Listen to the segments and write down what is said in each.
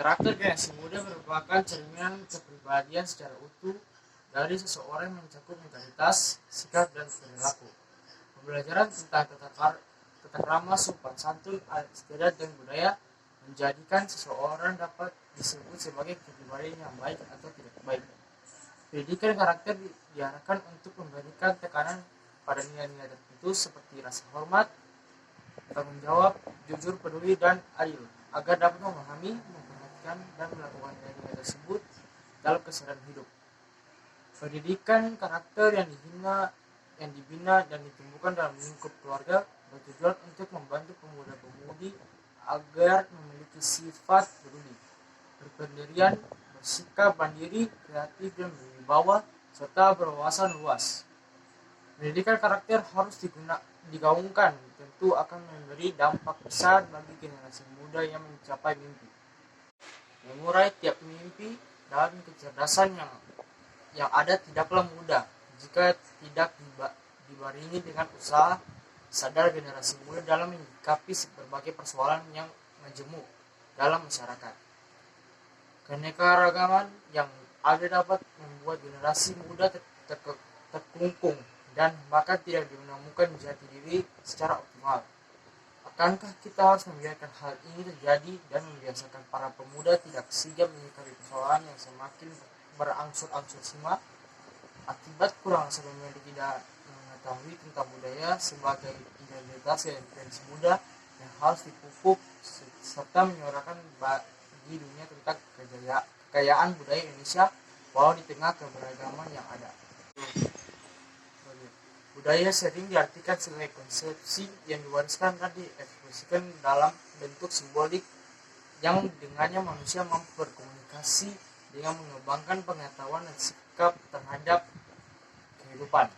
Karakter generasi muda merupakan cerminan kepribadian secara utuh dari seseorang yang mencakup mentalitas, sikap, dan perilaku. Pembelajaran tentang tata krama, sopan santun, adat istiadat, dan budaya menjadikan seseorang dapat disebut sebagai kepribadian yang baik atau tidak baik. Pendidikan karakter diarahkan untuk memberikan tekanan pada nilai-nilai tertentu seperti rasa hormat, tanggung jawab, jujur, peduli, dan adil, agar dapat memahami, memperhatikan, dan melakukan nilai-nilai tersebut dalam keseharian hidup. Pendidikan karakter yang dibina dan ditumbuhkan dalam lingkup keluarga bertujuan untuk membantu pemuda-pemudi agar memiliki sifat peduli, berpendirian, bersikap mandiri, kreatif, dan berwibawa, serta berwawasan luas. Pendidikan karakter harus digaungkan, tentu akan memberi dampak besar bagi generasi muda yang mencapai mimpi. Mengurai tiap mimpi dan kecerdasan yang ada tidaklah mudah jika tidak dibarengi dengan usaha sadar generasi muda dalam menyikapi berbagai persoalan yang majemuk dalam masyarakat. Keanekaragaman yang ada dapat membuat generasi muda terkungkung dan bahkan tidak menemukan jati diri secara optimal. Akankah kita harus membiarkan hal ini terjadi dan membiasakan para pemuda tidak sigap menyikapi persoalan yang semakin berangsur-angsur simak akibat kurang sebelumnya tidak mengetahui tentang budaya sebagai identitas generasi muda yang harus dipupuk serta menyuarakan bagi dunia tentang kekayaan budaya Indonesia walau di tengah keberagaman yang ada. Budaya sering diartikan sebagai konsepsi yang diwariskan dan diekspresikan dalam bentuk simbolik yang dengannya manusia mampu berkomunikasi dengan mengembangkan pengetahuan dan sikap terhadap kehidupan.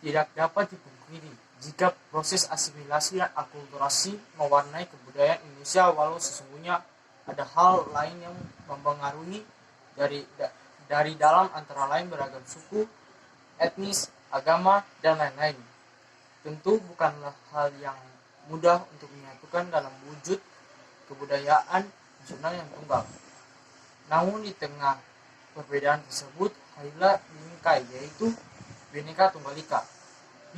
Tidak dapat dipungkiri jika proses asimilasi dan akulturasi mewarnai kebudayaan Indonesia, walau sesungguhnya ada hal lain yang mempengaruhi dari dalam, antara lain beragam suku, etnis, agama, dan lain-lain. Tentu bukanlah hal yang mudah untuk menyatukan dalam wujud kebudayaan nasional yang tunggal. Namun di tengah perbedaan tersebut hadirlah bingkai, yaitu Bhinneka Tunggal Ika.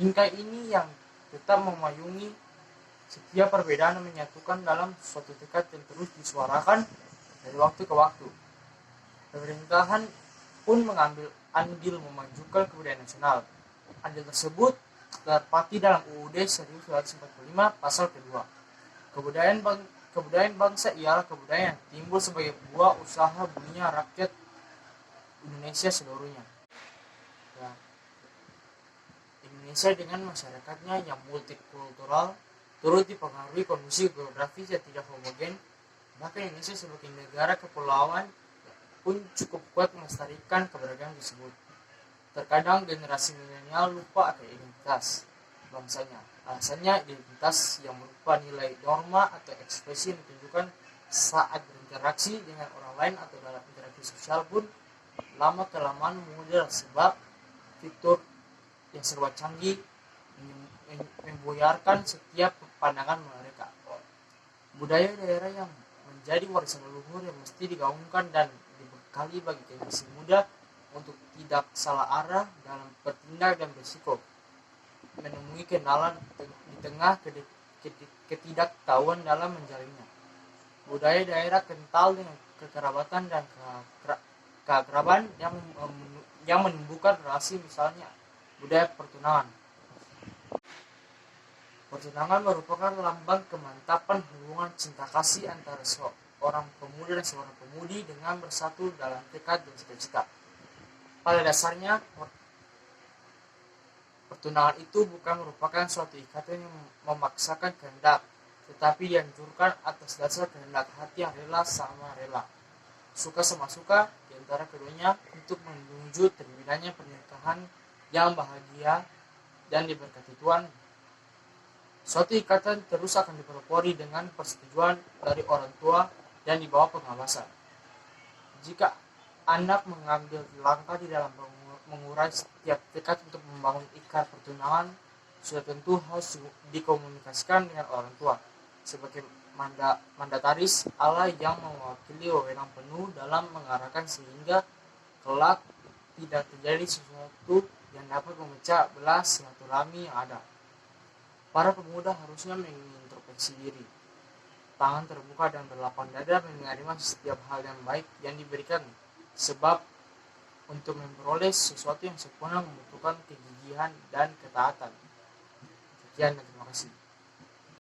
Bingkai ini yang tetap memayungi setiap perbedaan dan menyatukan dalam suatu tekad yang terus disuarakan dari waktu ke waktu. Pemerintahan pun mengambil andil memajukan kebudayaan nasional. Andil tersebut terpati dalam UUD 1945 pasal kedua. Kebudayaan bangsa ialah kebudayaan yang timbul sebagai buah usaha buninya rakyat Indonesia seluruhnya. Ya. Indonesia dengan masyarakatnya yang multikultural turut dipengaruhi kondisi geografis yang tidak homogen. Bahkan Indonesia sebagai negara kepulauan pun cukup kuat melestarikan keberagaman tersebut. Terkadang generasi milenial lupa akan identitas bangsanya. Alasannya identitas yang berupa nilai norma atau ekspresi yang ditunjukkan saat berinteraksi dengan orang lain atau dalam interaksi sosial pun lama-kelamaan memudar sebab fitur yang serba canggih membuyarkan setiap pandangan mereka. Budaya daerah yang menjadi warisan leluhur yang mesti digaungkan dan dibekali bagi generasi muda untuk tidak salah arah dalam bertindak dan berisiko menemui kenalan di tengah ketidaktahuan dalam menjalinnya. Budaya daerah kental dengan kekerabatan dan keakraban yang menumbuhkan relasi, misalnya budaya pertunangan. Pertunangan merupakan lambang kemantapan hubungan cinta kasih antara seorang pemuda dan seorang pemudi dengan bersatu dalam tekad dan cita-cita. Pada dasarnya, pertunangan itu bukan merupakan suatu ikatan yang memaksakan kehendak, tetapi dianjurkan atas dasar kehendak hati yang rela sama rela, suka sama suka di antara keduanya untuk menuju terbitnya pernikahan yang bahagia dan diberkati Tuhan. Suatu ikatan terus akan dipelopori dengan persetujuan dari orang tua dan di bawah pengawasan. Jika anak mengambil langkah di dalam mengurai setiap tekad untuk membangun ikatan pertunangan, sudah tentu harus dikomunikasikan dengan orang tua. mandataris Allah yang mewakili wewenang penuh dalam mengarahkan sehingga kelak tidak terjadi sesuatu yang dapat memecah belah silaturahmi yang ada. Para pemuda harusnya mengintrospeksi diri, tangan terbuka dan berlapang dada menerima setiap hal yang baik yang diberikan, sebab untuk memperoleh sesuatu yang sempurna membutuhkan kegigihan dan ketaatan. Sekian dan terima kasih.